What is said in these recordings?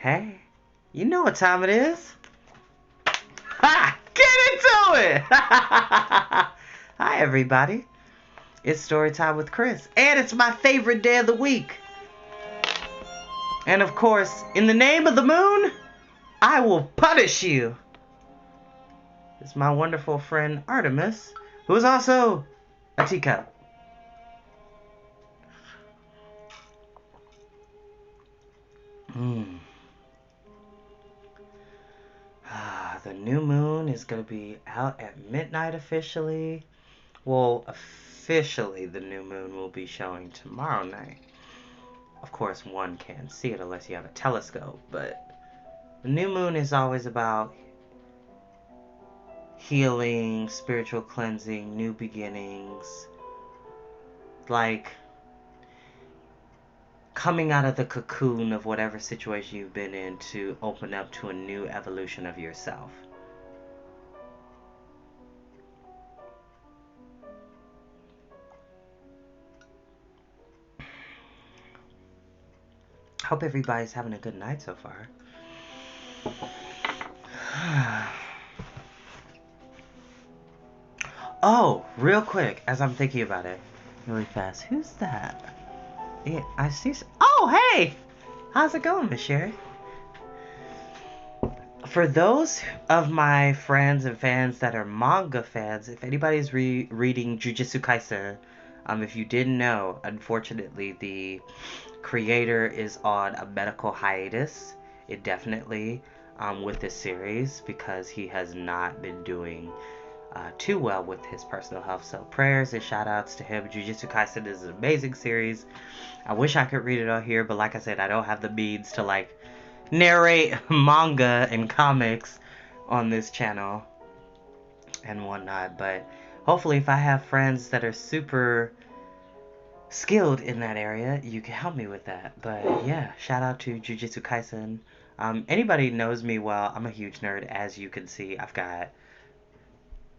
Hey, you know what time it is. Ha! Get into it! Hi, everybody. It's story time with Chris. And it's my favorite day of the week. And of course, in the name of the moon, I will punish you. It's my wonderful friend Artemis, who is also a teacup. The new moon is going to be out at midnight officially. Well, officially the new moon will be showing tomorrow night. Of course, one can't see it unless you have a telescope, but the new moon is always about healing, spiritual cleansing, new beginnings, like coming out of the cocoon of whatever situation you've been in to open up to a new evolution of yourself. Hope everybody's having a good night so far. Oh, real quick, as I'm thinking about it, really fast, who's that? Yeah, I see. Oh, hey! How's it going, Miss Sherry? For those of my friends and fans that are manga fans, if anybody's reading Jujutsu Kaisen, if you didn't know, unfortunately, the creator is on a medical hiatus indefinitely with this series because he has not been doing too well with his personal health. So prayers and shout outs to him. Jujutsu Kaisen is an amazing series. I wish I could read it all here, but like I said, I don't have the means to like narrate manga and comics on this channel and whatnot. But hopefully if I have friends that are super skilled in that area, you can help me with that. But yeah, shout out to Jujutsu Kaisen. Anybody knows me well, I'm a huge nerd. As you can see, I've got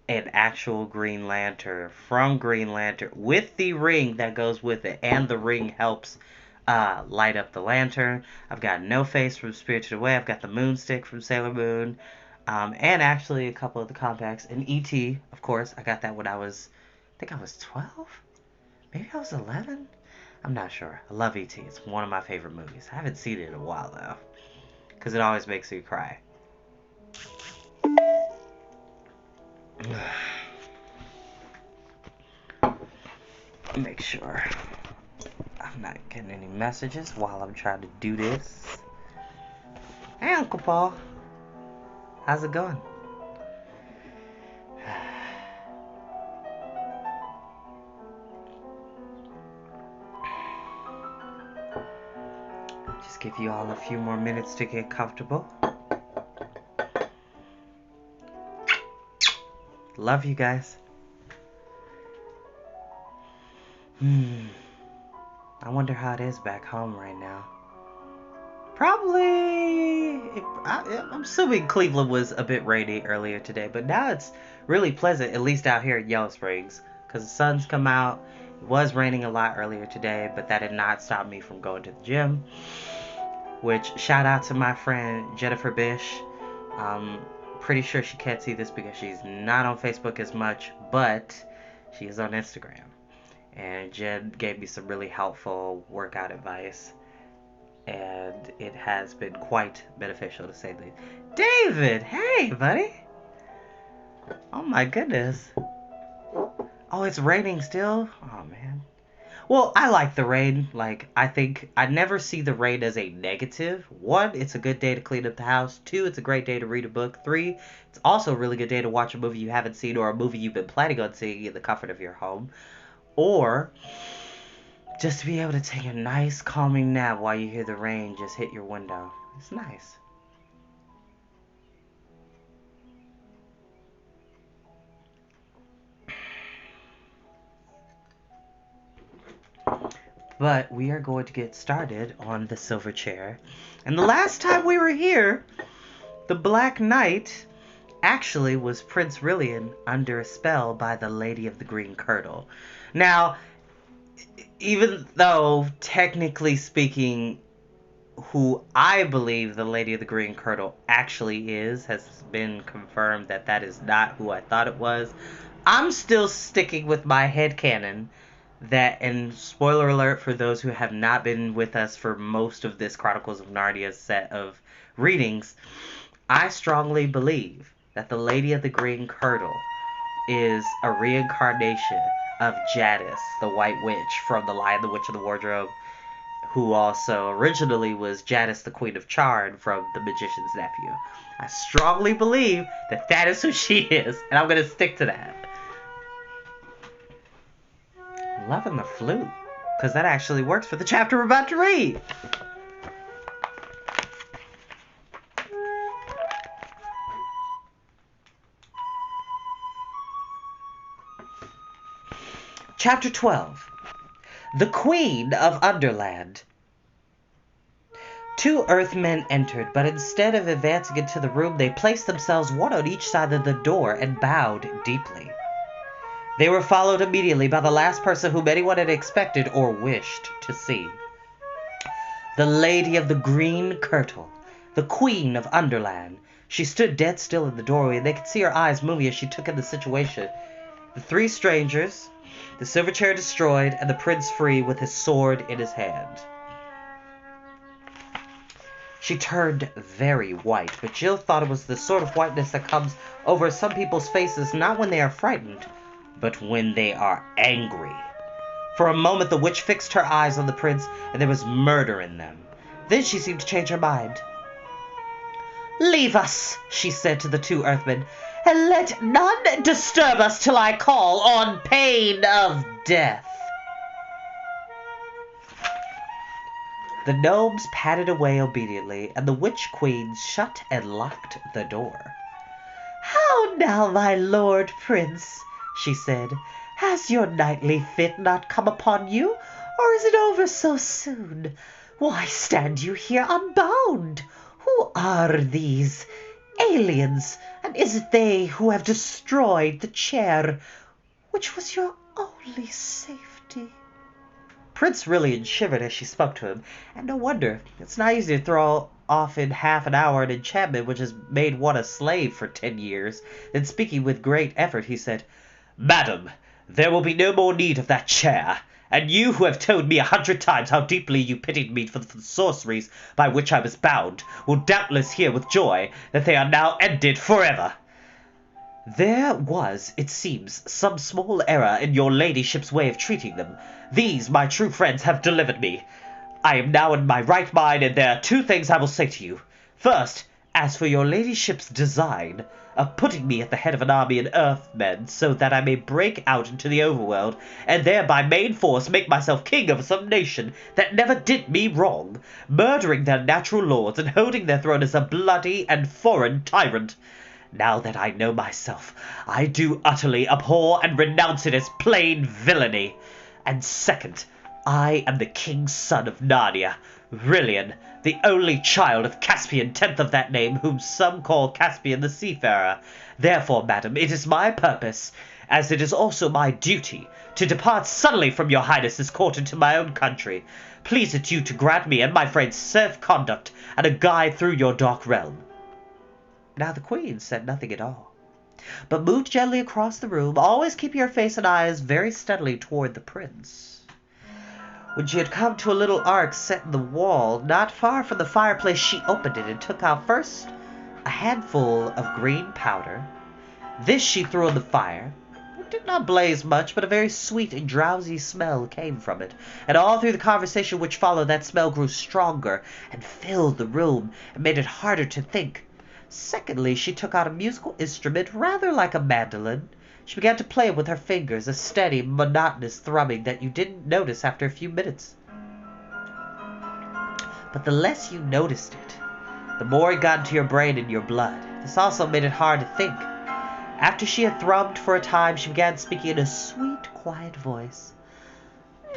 an actual Green Lantern from Green Lantern with the ring that goes with it, and the ring helps light up the lantern. I've got No Face from Spirited Away. I've got the Moon Stick from Sailor Moon, and actually a couple of the compacts. And E.T., of course, I got that when I think I was 12? Maybe I was 11? I'm not sure. I love E.T. It's one of my favorite movies. I haven't seen it in a while, though, because it always makes me cry. Make sure I'm not getting any messages while I'm trying to do this. Hey, Uncle Paul. How's it going? Just give you all a few more minutes to get comfortable. Love you guys. I wonder how it is back home right now. Probably, I'm assuming Cleveland was a bit rainy earlier today, but now it's really pleasant, at least out here in Yellow Springs, because the sun's come out. It was raining a lot earlier today, but that did not stop me from going to the gym, which, shout out to my friend Jennifer Bish. Pretty sure she can't see this because she's not on Facebook as much, but she is on Instagram. And Jen gave me some really helpful workout advice, and it has been quite beneficial to say the least. David, hey, buddy. Oh my goodness. Oh, it's raining still? Oh man. Well, I like the rain. Like, I think I never see the rain as a negative. 1, it's a good day to clean up the house. 2, it's a great day to read a book. 3, it's also a really good day to watch a movie you haven't seen or a movie you've been planning on seeing in the comfort of your home. Or just to be able to take a nice calming nap while you hear the rain just hit your window. It's nice. But we are going to get started on the silver chair. And the last time we were here, the Black Knight actually was Prince Rillian under a spell by the Lady of the Green Kirtle. Now, even though technically speaking who I believe the Lady of the Green Kirtle actually is, has been confirmed that that is not who I thought it was. I'm still sticking with my headcanon that, and spoiler alert for those who have not been with us for most of this Chronicles of Narnia set of readings, I strongly believe that the Lady of the Green Kirtle is a reincarnation of Jadis, the White Witch from The Lion, the Witch, and the Wardrobe, who also originally was Jadis, the Queen of Charn from The Magician's Nephew. I strongly believe that that is who she is, and I'm going to stick to that. Loving the flute, because that actually works for the chapter we're about to read. Chapter 12. The Queen of Underland. 2 Earthmen entered, but instead of advancing into the room, they placed themselves one on each side of the door and bowed deeply. They were followed immediately by the last person whom anyone had expected or wished to see. The Lady of the Green Kirtle, the Queen of Underland. She stood dead still in the doorway, and they could see her eyes moving as she took in the situation. The 3 strangers, the silver chair destroyed, and the prince free with his sword in his hand. She turned very white, but Jill thought it was the sort of whiteness that comes over some people's faces not when they are frightened, but when they are angry. For a moment the witch fixed her eyes on the prince, and there was murder in them. Then she seemed to change her mind. "Leave us," she said to the 2 Earthmen, "and let none disturb us till I call, on pain of death." The gnomes padded away obediently, and the witch queen shut and locked the door. "How now, my lord prince," she said, "has your nightly fit not come upon you, or is it over so soon? Why stand you here unbound? Who are these aliens, and is it they who have destroyed the chair, which was your only safety?" Prince Rillian shivered as she spoke to him, and no wonder. It's not easy to throw off in half an hour an enchantment which has made one a slave for 10 years. Then, speaking with great effort, he said, "Madam, there will be no more need of that chair, and you who have told me 100 times how deeply you pitied me for the sorceries by which I was bound, will doubtless hear with joy that they are now ended forever. There was, it seems, some small error in your ladyship's way of treating them. These, my true friends, have delivered me. I am now in my right mind, and there are 2 things I will say to you. First, as for your ladyship's design of putting me at the head of an army of Earthmen, so that I may break out into the overworld, and there by main force make myself king of some nation that never did me wrong, murdering their natural lords and holding their throne as a bloody and foreign tyrant. Now that I know myself, I do utterly abhor and renounce it as plain villainy. And second, I am the king's son of Narnia, Rillian, the only child of Caspian, 10th of that name, whom some call Caspian the Seafarer. Therefore, madam, it is my purpose, as it is also my duty, to depart suddenly from your highness's court into my own country. Please it you to grant me and my friends safe conduct and a guide through your dark realm." Now the queen said nothing at all, but moved gently across the room, always keeping her face and eyes very steadily toward the prince. When she had come to a little ark set in the wall, not far from the fireplace, she opened it and took out first a handful of green powder. This she threw on the fire. It did not blaze much, but a very sweet and drowsy smell came from it, and all through the conversation which followed, that smell grew stronger and filled the room and made it harder to think. Secondly, she took out a musical instrument rather like a mandolin. She began to play with her fingers, a steady, monotonous thrumming that you didn't notice after a few minutes. But the less you noticed it, the more it got into your brain and your blood. This also made it hard to think. After she had thrummed for a time, she began speaking in a sweet, quiet voice.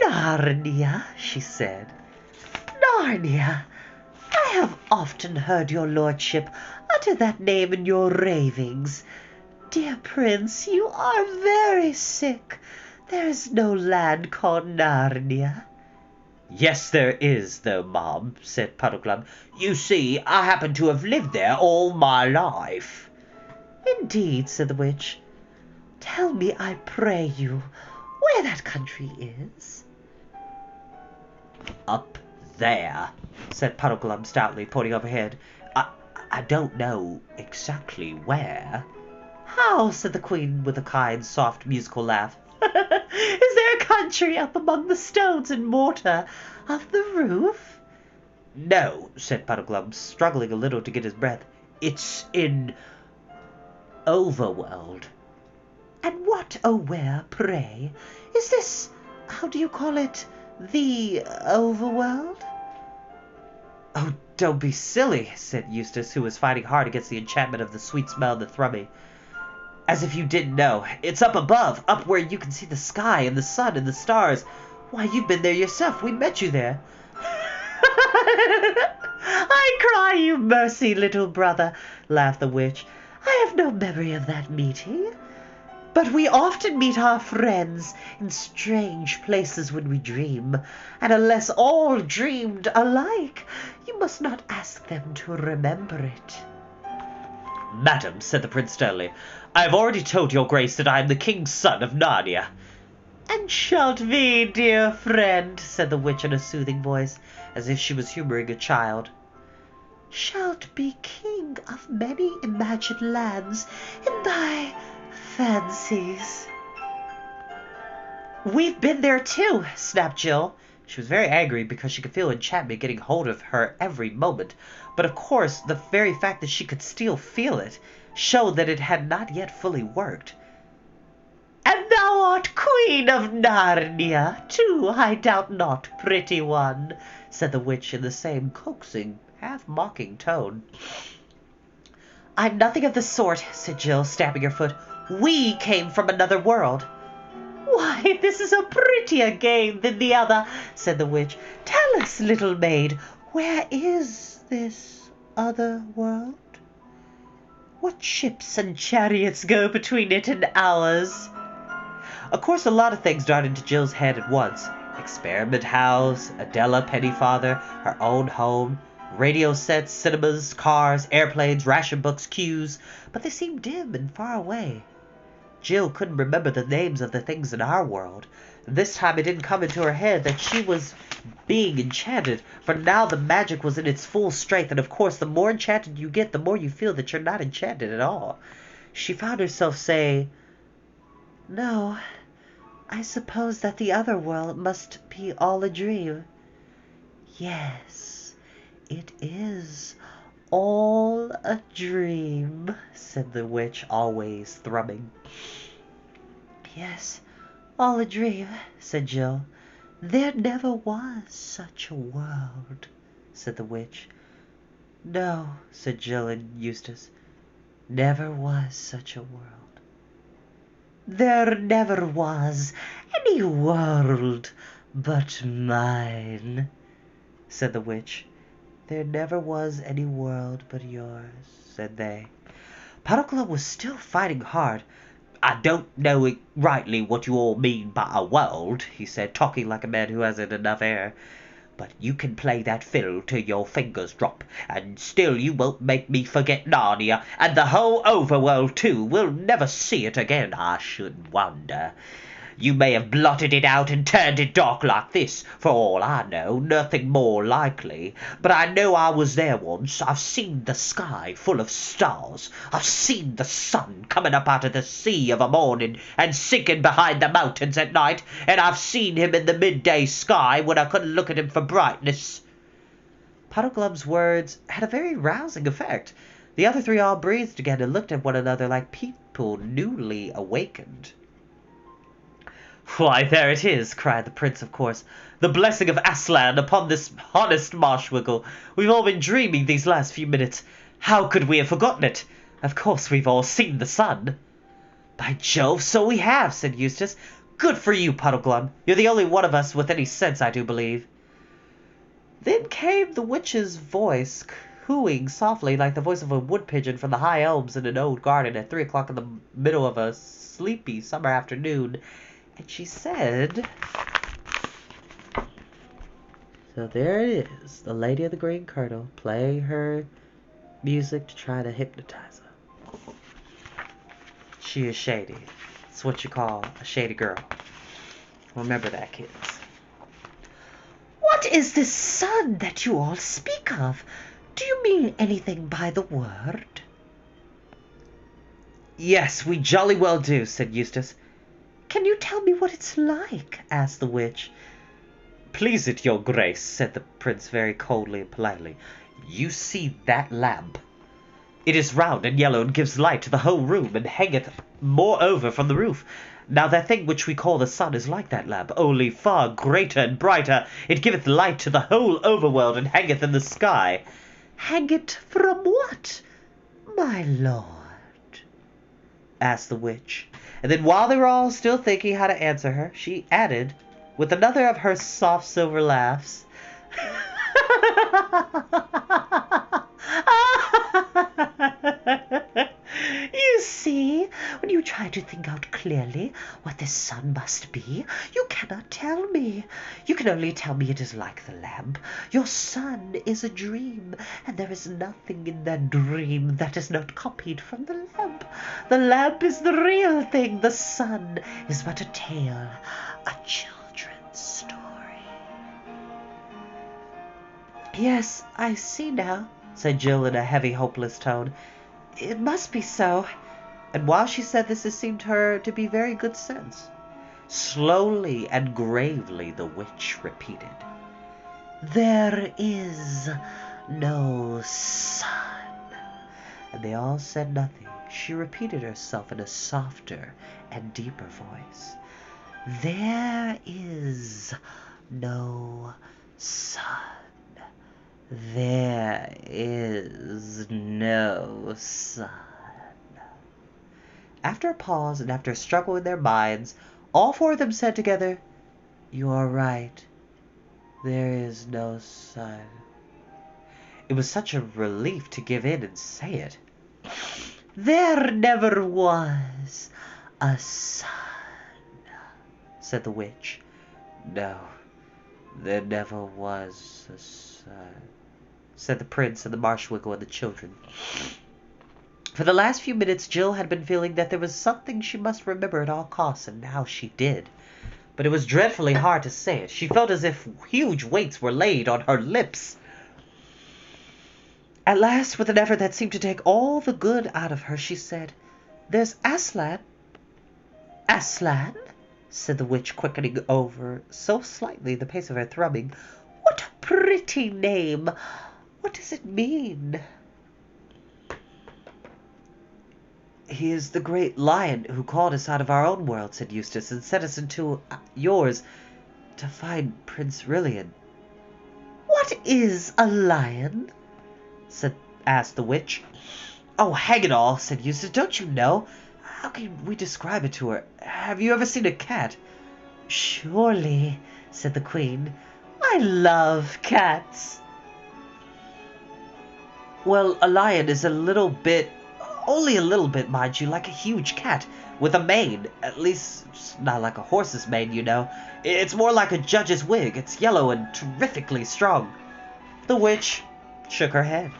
"Narnia," she said. "Narnia. I have often heard your lordship utter that name in your ravings. Dear prince, you are very sick. There is no land called Narnia." Yes, there is, though, Mom, said Puddleglum. You see, I happen to have lived there all my life. Indeed, said the witch. Tell me, I pray you, where that country is. Up there, said Puddleglum stoutly, pointing overhead. I don't know exactly where. How, said the Queen with a kind, soft, musical laugh. Is there a country up among the stones and mortar of the roof? No, said Puddleglum, struggling a little to get his breath. It's in Overworld. And what, oh where, pray, is this, how do you call it, the Overworld? Oh, don't be silly, said Eustace, who was fighting hard against the enchantment of the sweet smell and the thrumming. As if you didn't know. It's up above, up where you can see the sky and the sun and the stars. Why, you've been there yourself. We met you there. I cry you mercy, little brother, laughed the witch. I have no memory of that meeting. But we often meet our friends in strange places when we dream, and unless all dreamed alike, you must not ask them to remember it. Madam, said the prince sternly, I have already told your grace that I am the king's son of Narnia. And shalt be, dear friend, said the witch in a soothing voice, as if she was humouring a child. Shalt be king of many imagined lands in thy fancies. We've been there too, snapped Jill. She was very angry because she could feel enchantment getting hold of her every moment, but of course the very fact that she could still feel it showed that it had not yet fully worked. And thou art queen of Narnia, too, I doubt not, pretty one, said the witch in the same coaxing, half-mocking tone. I'm nothing of the sort, said Jill, stamping her foot. We came from another world. Why, this is a prettier game than the other, said the witch. Tell us, little maid, where is this other world? What ships and chariots go between it and ours? Of course, a lot of things darted into Jill's head at once. Experiment house, Adela Pennyfather, her own home, radio sets, cinemas, cars, airplanes, ration books, queues, but they seemed dim and far away. Jill couldn't remember the names of the things in our world. This time it didn't come into her head that she was being enchanted, for now the magic was in its full strength, and of course the more enchanted you get, the more you feel that you're not enchanted at all. She found herself saying, No, I suppose that the other world must be all a dream. Yes, it is all a dream, said the witch, always thrumming. Yes, all a dream, said Jill. There never was such a world, said the witch. No, said Jill and Eustace, never was such a world. There never was any world but mine, said the witch. There never was any world but yours, said they. Puddleglum was still fighting hard. I don't know rightly what you all mean by a world, he said, talking like a man who hasn't enough air. But you can play that fiddle till your fingers drop, and still you won't make me forget Narnia, and the whole overworld too. We'll never see it again, I should wonder. You may have blotted it out and turned it dark like this, for all I know, nothing more likely. But I know I was there once. I've seen the sky full of stars. I've seen the sun coming up out of the sea of a morning and sinking behind the mountains at night, and I've seen him in the midday sky when I couldn't look at him for brightness. Puddleglum's words had a very rousing effect. The other three all breathed again and looked at one another like people newly awakened. Why, there it is, cried the prince, of course. The blessing of Aslan upon this honest Marshwiggle. We've all been dreaming these last few minutes. How could we have forgotten it? Of course we've all seen the sun. By Jove, so we have, said Eustace. Good for you, Puddleglum. You're the only one of us with any sense, I do believe. Then came the witch's voice, cooing softly like the voice of a wood-pigeon from the high elms in an old garden at 3 o'clock in the middle of a sleepy summer afternoon. And she said, So there it is, the Lady of the Green Kirtle playing her music to try to hypnotize her. She is shady. It's what you call a shady girl. Remember that, kids. What is this sun that you all speak of? Do you mean anything by the word? Yes, we jolly well do, said Eustace. Can you tell me what it's like? Asked the witch. Please it your grace, said the prince very coldly and politely. You see that lamp? It is round and yellow, and gives light to the whole room, and hangeth moreover from the roof. Now that thing which we call the sun is like that lamp, only far greater and brighter. It giveth light to the whole overworld, and hangeth in the sky. Hangeth from what, my lord? Asked the witch. And then while they were all still thinking how to answer her, she added, with another of her soft silver laughs, You see, when you try to think out clearly what this sun must be, you cannot tell me. You can only tell me it is like the lamp. Your sun is a dream, and there is nothing in that dream that is not copied from the lamp. The lamp is the real thing. The sun is but a tale, a children's story. Yes, I see now, said Jill in a heavy, hopeless tone. It must be so. And while she said this, it seemed to her to be very good sense. Slowly and gravely the witch repeated, There is no sun. And they all said nothing. She repeated herself in a softer and deeper voice. There is no sun. There is no sun. After a pause and after a struggle in their minds, all four of them said together, You are right. There is no sun. It was such a relief to give in and say it. There never was a sun, said the witch. No, there never was a sun, said the prince and the marshwiggle and the children. For the last few minutes Jill had been feeling that there was something she must remember at all costs, and now she did. But it was dreadfully hard to say it. She felt as if huge weights were laid on her lips. At last, with an effort that seemed to take all the good out of her, she said, There's Aslan. Aslan? Said the witch, quickening over so slightly the pace of her thrumming. What a pretty name! What does it mean? He is the great lion who called us out of our own world, said Eustace, and sent us into yours to find Prince Rilian. What is a lion? asked the witch. Oh, hang it all, said Eustace. Don't you know? How can we describe it to her? Have you ever seen a cat? Surely, said the queen. I love cats. Well, a lion is a little bit, only a little bit, mind you, like a huge cat, with a mane. At least, it's not like a horse's mane, you know. It's more like a judge's wig. It's yellow and terrifically strong. The witch shook her head.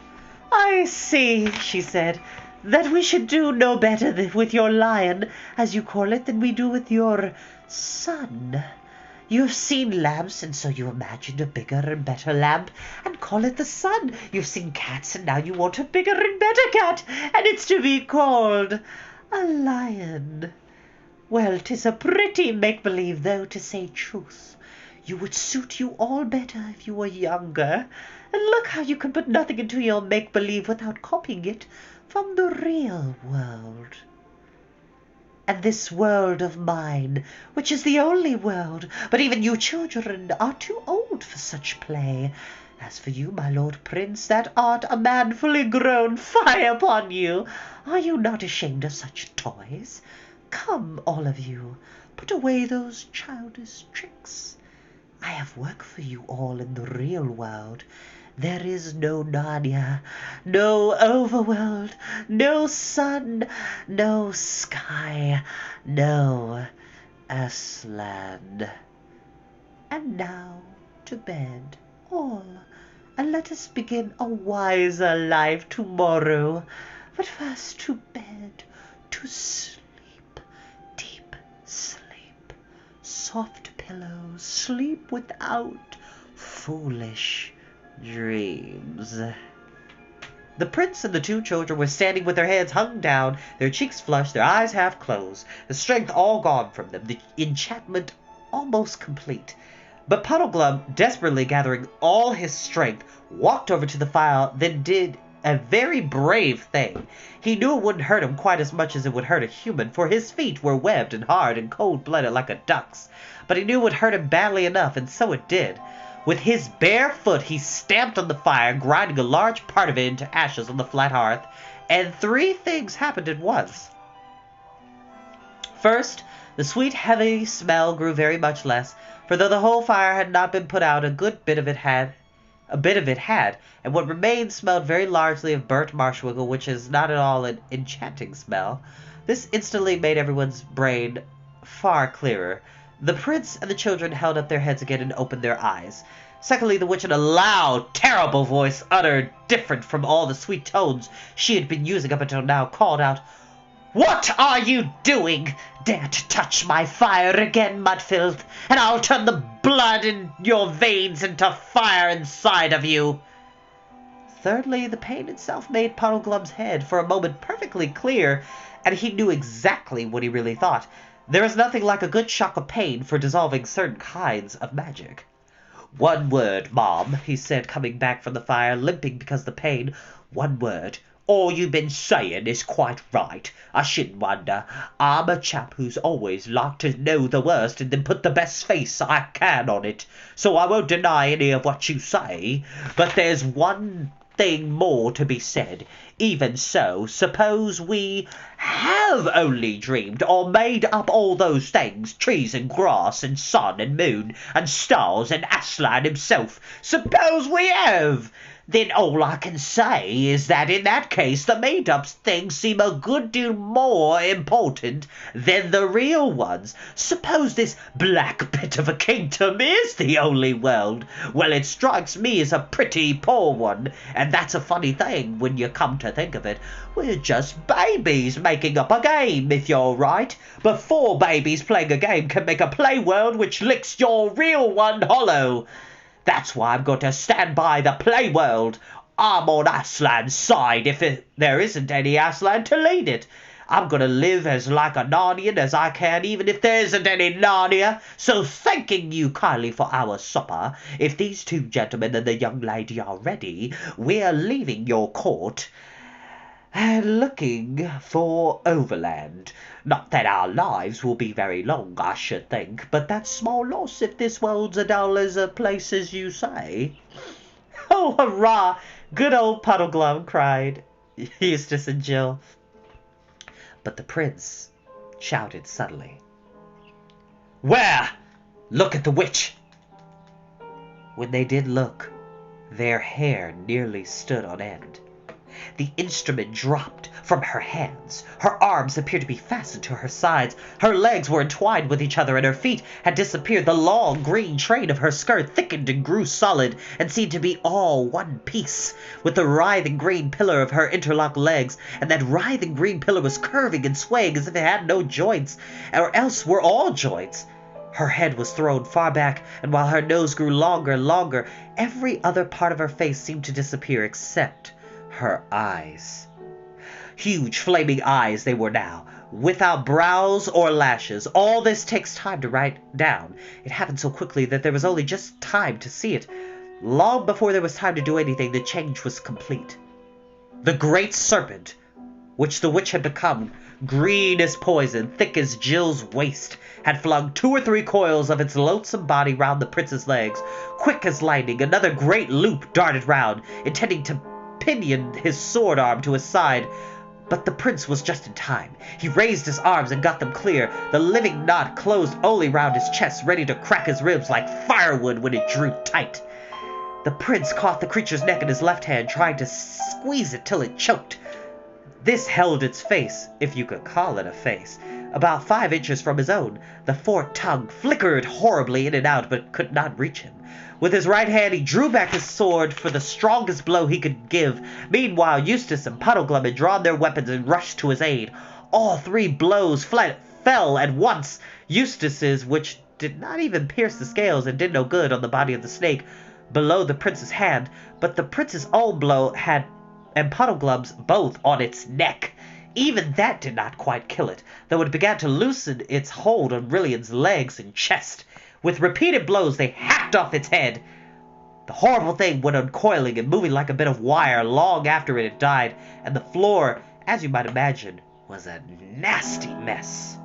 I see, she said, that we should do no better with your lion, as you call it, than we do with your sun. You've seen lamps, and so you imagined a bigger and better lamp, and call it the sun. You've seen cats, and now you want a bigger and better cat, and it's to be called a lion. Well, 'tis a pretty make-believe, though, to say truth. You would suit you all better if you were younger. And look how you can put nothing into your make-believe without copying it from the real world. And this world of mine, which is the only world, but even you children are too old for such play. As for you, my lord prince, that art a man fully grown, fie upon you! Are you not ashamed of such toys? Come, all of you, put away those childish tricks. I have work for you all in the real world. There is no Narnia, no overworld, no sun, no sky, no Aslan. And now to bed, all, and let us begin a wiser life tomorrow. But first to bed, to sleep, deep sleep, soft pillows, sleep without foolish dreams." The prince and the two children were standing with their heads hung down, their cheeks flushed, their eyes half closed, the strength all gone from them, the enchantment almost complete. But Puddleglum, desperately gathering all his strength, walked over to the fire, then did a very brave thing. He knew it wouldn't hurt him quite as much as it would hurt a human, for his feet were webbed and hard and cold-blooded like a duck's. But he knew it would hurt him badly enough, and so it did. With his bare foot he stamped on the fire, grinding a large part of it into ashes on the flat hearth, and three things happened at once. First, the sweet, heavy smell grew very much less, for though the whole fire had not been put out, a bit of it had, and what remained smelled very largely of burnt marshwiggle, which is not at all an enchanting smell. This instantly made everyone's brain far clearer. The prince and the children held up their heads again and opened their eyes. Secondly, the witch in a loud, terrible voice, uttered different from all the sweet tones she had been using up until now, called out, "What are you doing? Dare to touch my fire again, mudfilth, and I'll turn the blood in your veins into fire inside of you." Thirdly, the pain itself made Puddleglum's head for a moment perfectly clear, and he knew exactly what he really thought. There is nothing like a good shock of pain for dissolving certain kinds of magic. "One word, Mom," he said, coming back from the fire, limping because of the pain. "One word. All you've been saying is quite right. I shouldn't wonder. I'm a chap who's always liked to know the worst and then put the best face I can on it, so I won't deny any of what you say. But there's one thing more to be said. Even so, suppose we have only dreamed or made up all those things, trees and grass and sun and moon and stars and Aslan himself. Suppose we have. Then all I can say is that in that case the made-up things seem a good deal more important than the real ones. Suppose this black bit of a kingdom is the only world. Well, it strikes me as a pretty poor one, and that's a funny thing when you come to think of it. We're just babies making up a game, if you're right. But 4 babies playing a game can make a play world which licks your real one hollow. That's why I'm going to stand by the play world. I'm on Aslan's side if there isn't any Aslan to lead it. I'm going to live as like a Narnian as I can, even if there isn't any Narnia. So thanking you kindly for our supper, if these 2 gentlemen and the young lady are ready, we're leaving your court and looking for Overland. Not that our lives will be very long, I should think, but that's small loss if this world's as dull as a place as you say." "Oh, hurrah! Good old Puddleglum!" cried Eustace and Jill. But the prince shouted suddenly, "Where? Look at the witch!" When they did look, their hair nearly stood on end. The instrument dropped from her hands. Her arms appeared to be fastened to her sides. Her legs were entwined with each other, and her feet had disappeared. The long green train of her skirt thickened and grew solid, and seemed to be all one piece with the writhing green pillar of her interlocked legs. And that writhing green pillar was curving and swaying as if it had no joints, or else were all joints. Her head was thrown far back, and while her nose grew longer and longer, every other part of her face seemed to disappear except her eyes. Huge flaming eyes they were now, without brows or lashes. All this takes time to write down. It happened so quickly that there was only just time to see it. Long before there was time to do anything, the change was complete. The great serpent, which the witch had become, green as poison, thick as Jill's waist, had flung 2 or 3 coils of its loathsome body round the prince's legs. Quick as lightning, another great loop darted round, intending to pinion his sword arm to his side. But the prince was just in time. He raised his arms and got them clear. The living knot closed only round his chest, ready to crack his ribs like firewood when it drew tight. The prince caught the creature's neck in his left hand, trying to squeeze it till it choked. This held its face, if you could call it a face, about 5 inches from his own. The forked tongue flickered horribly in and out, but could not reach him. With his right hand, he drew back his sword for the strongest blow he could give. Meanwhile, Eustace and Puddleglum had drawn their weapons and rushed to his aid. All 3 blows fell at once. Eustace's, which did not even pierce the scales and did no good on the body of the snake below the prince's hand, but the prince's own blow had, and Puddleglum's, both on its neck. Even that did not quite kill it, though it began to loosen its hold on Rillian's legs and chest. With repeated blows, they hacked off its head. The horrible thing went uncoiling and moving like a bit of wire long after it had died, and the floor, as you might imagine, was a nasty mess.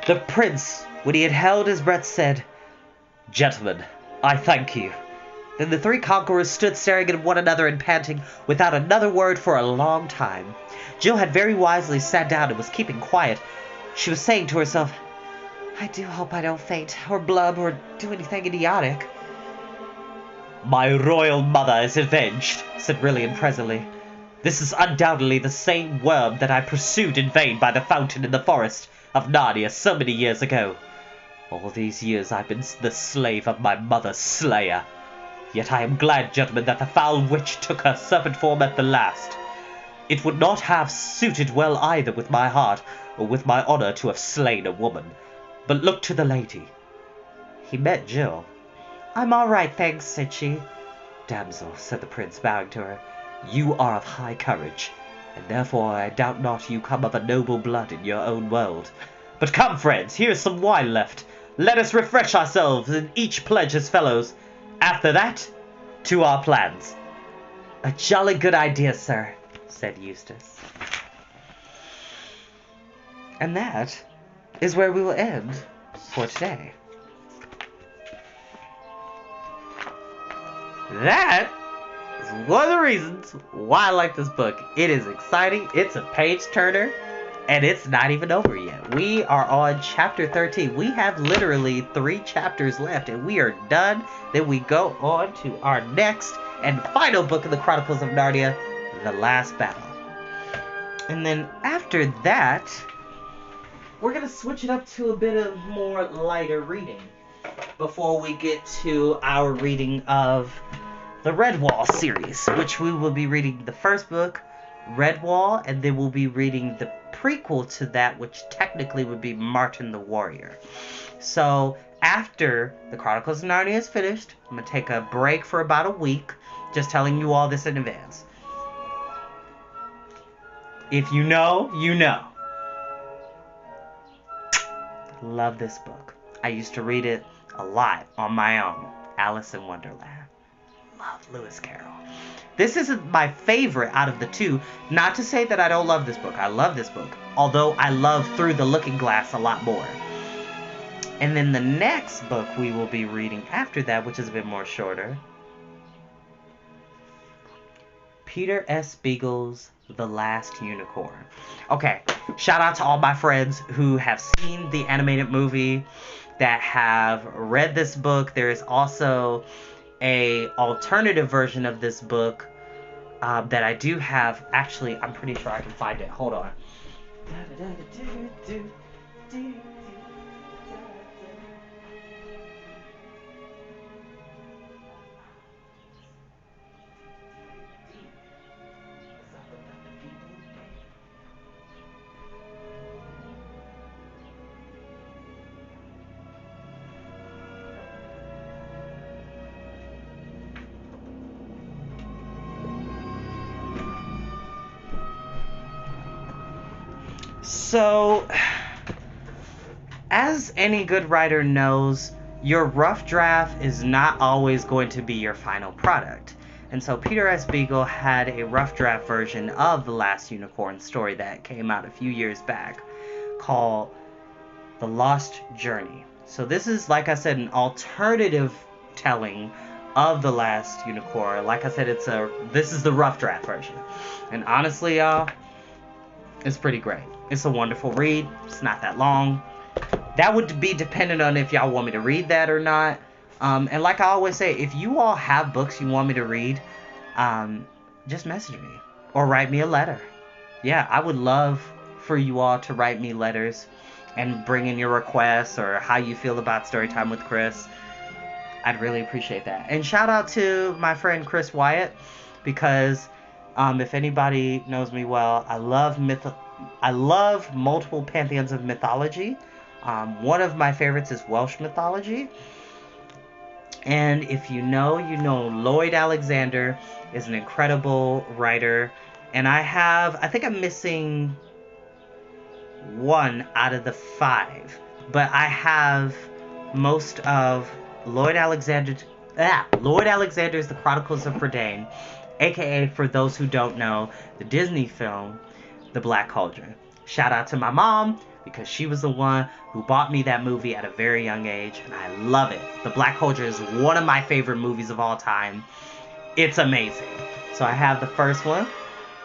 The prince, when he had held his breath, said, "Gentlemen, I thank you." Then the 3 conquerors stood staring at one another and panting, without another word for a long time. Jill had very wisely sat down and was keeping quiet. She was saying to herself, "I do hope I don't faint, or blub, or do anything idiotic." "My royal mother is avenged," said Rillian presently. "This is undoubtedly the same worm that I pursued in vain by the fountain in the forest of Narnia so many years ago. All these years I've been the slave of my mother's slayer. Yet I am glad, gentlemen, that the foul witch took her serpent form at the last. It would not have suited well either with my heart or with my honor to have slain a woman. But look to the lady." He met Jill. "I'm all right, thanks," said she. "Damsel," said the prince, bowing to her, "you are of high courage, and therefore I doubt not you come of a noble blood in your own world. But come, friends, here is some wine left. Let us refresh ourselves and each pledge his fellows. After that, to our plans." "A jolly good idea, sir," said Eustace. And that is where we will end for today. That is one of the reasons why I like this book. It is exciting, it's a page-turner, and it's not even over yet. We are on chapter 13. We have literally 3 chapters left, and we are done. Then we go on to our next and final book in the Chronicles of Narnia, The Last Battle. And then after that, we're going to switch it up to a bit of more lighter reading before we get to our reading of the Redwall series, which we will be reading the first book, Redwall, and then we'll be reading the prequel to that, which technically would be Martin the Warrior. So after the Chronicles of Narnia is finished, I'm going to take a break for about a week, just telling you all this in advance. If you know, you know. Love this book. I used to read it a lot on my own. Alice in Wonderland. Love Lewis Carroll. This isn't my favorite out of the 2. Not to say that I don't love this book. I love this book. Although I love Through the Looking Glass a lot more. And then the next book we will be reading after that, which is a bit more shorter, Peter S. Beagle's The Last Unicorn. Okay, shout out to all my friends who have seen the animated movie, that have read this book. There is also a alternative version of this book that I do have. Actually, I'm pretty sure I can find it. Hold on. So, as any good writer knows, your rough draft is not always going to be your final product. And so Peter S. Beagle had a rough draft version of The Last Unicorn story that came out a few years back called The Lost Journey. So this is, like I said, an alternative telling of The Last Unicorn. Like I said, this is the rough draft version. And honestly, y'all, it's pretty great. It's a wonderful read. It's not that long. that would be dependent on if y'all want me to read that or not. And like I always say, if you all have books you want me to read, just message me or write me a letter. Yeah, I would love for you all to write me letters and bring in your requests or how you feel about Storytime with Chris. I'd really appreciate that. And shout out to my friend Chris Wyatt, because if anybody knows me well, I love multiple pantheons of mythology. One of my favorites is Welsh mythology. And if you know, you know Lloyd Alexander is an incredible writer. And I think I'm missing one out of the 5. But I have most of Lloyd Alexander's The Chronicles of Prydain, aka, for those who don't know, the Disney film, The Black Cauldron. Shout out to my mom, because she was the one who bought me that movie at a very young age, and I love it. The Black Cauldron is one of my favorite movies of all time. It's amazing. So I have the first one,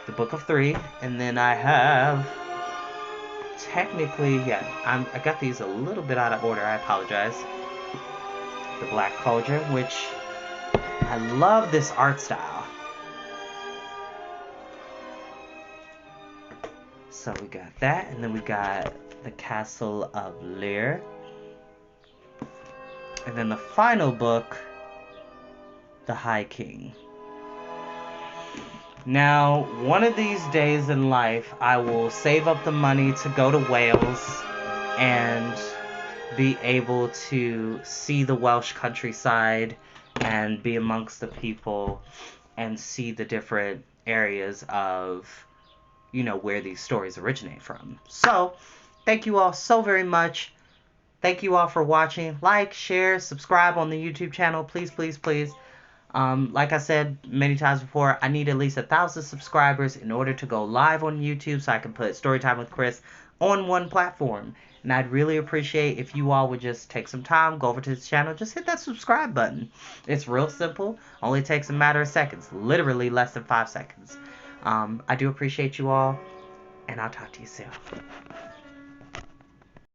the Book of 3, and then I have, technically, I got these a little bit out of order, I apologize. The Black Cauldron, which I love this art style. So we got that, and then we got the Castle of Lear. And then the final book, The High King. Now, one of these days in life, I will save up the money to go to Wales and be able to see the Welsh countryside and be amongst the people and see the different areas of, where these stories originate from. So, thank you all so very much. Thank you all for watching. Like, share, subscribe on the YouTube channel. Please, please, please. Like I said many times before, I need at least 1,000 subscribers in order to go live on YouTube so I can put Storytime with Chris on one platform. And I'd really appreciate if you all would just take some time, go over to this channel, just hit that subscribe button. It's real simple. Only takes a matter of seconds. Literally less than 5 seconds. I do appreciate you all, and I'll talk to you soon.